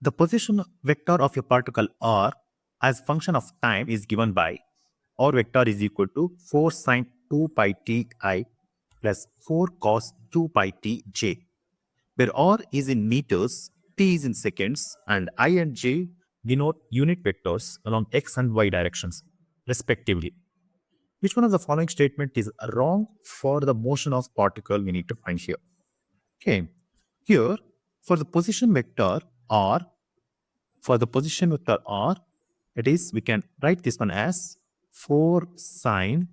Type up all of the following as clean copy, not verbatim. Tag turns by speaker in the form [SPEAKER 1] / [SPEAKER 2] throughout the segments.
[SPEAKER 1] The position vector of a particle r as function of time is given by r vector is equal to 4 sine 2 pi t I plus 4 cos 2 pi t j, where r is in meters, t is in seconds, and I and j denote unit vectors along x and y directions, respectively. Which one of the following statement is wrong for the motion of particle we need to find here? Okay, here for the position vector r, it is, we can write this one as 4 sine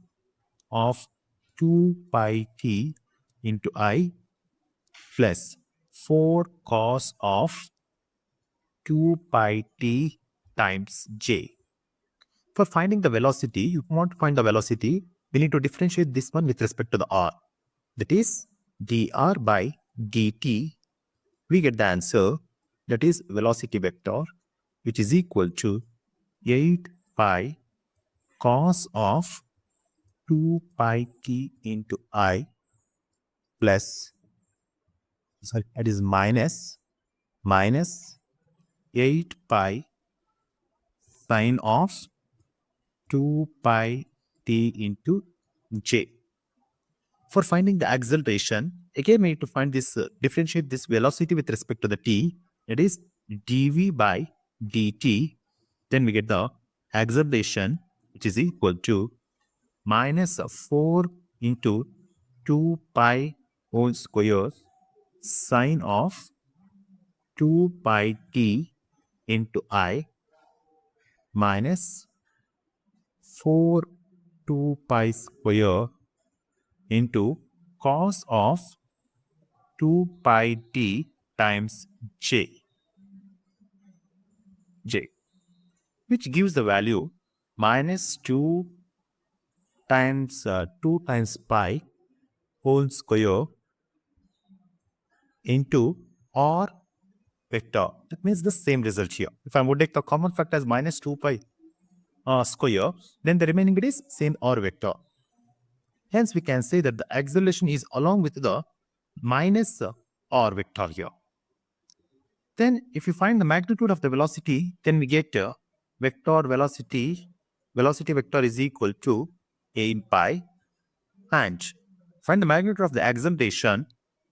[SPEAKER 1] of 2 pi t into I plus 4 cos of 2 pi t times j. For finding the velocity, you want to find the velocity, we need to differentiate this one with respect to the r. That is dr by dt. We get the answer, that is velocity vector, which is equal to 8 pi cos of 2 pi t into I plus, sorry, that is minus 8 pi sine of 2 pi t into j. For finding the acceleration, again we need to find this, differentiate this velocity with respect to the t, that is dv by dt. Then we get the acceleration, which is equal to minus 4 into 2 pi whole square sine of 2 pi t into I minus 4 2 pi square into cos of 2 pi t times j, which gives the value minus 2 times pi whole square into r vector. That means the same result here. If I would take the common factor as minus 2 pi square, then the remaining bit is same r vector. Hence, we can say that the acceleration is along with the minus r vector here. Then, if you find the magnitude of the velocity, then we get vector velocity vector is equal to 8 pi, and find the magnitude of the acceleration.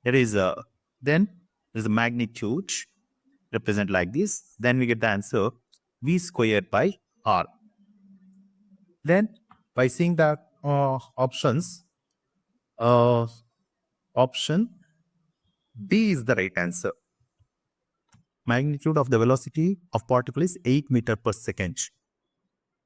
[SPEAKER 1] There is a magnitude represent like this. Then we get the answer v squared by r. Then, by seeing the options, option B is the right answer. Magnitude of the velocity of particle is 8 meter per second.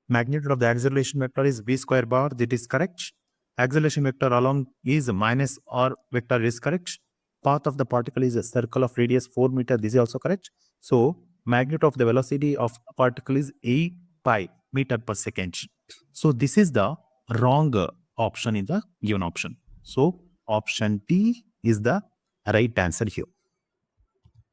[SPEAKER 1] Magnitude of the acceleration vector is v square bar. That is correct. Acceleration vector along is minus r vector is correct. Path of the particle is a circle of radius 4 meter. This is also correct. So, magnitude of the velocity of a particle is 8 pi meter per second. So, this is the wrong option in the given option. So, option D is the right answer here.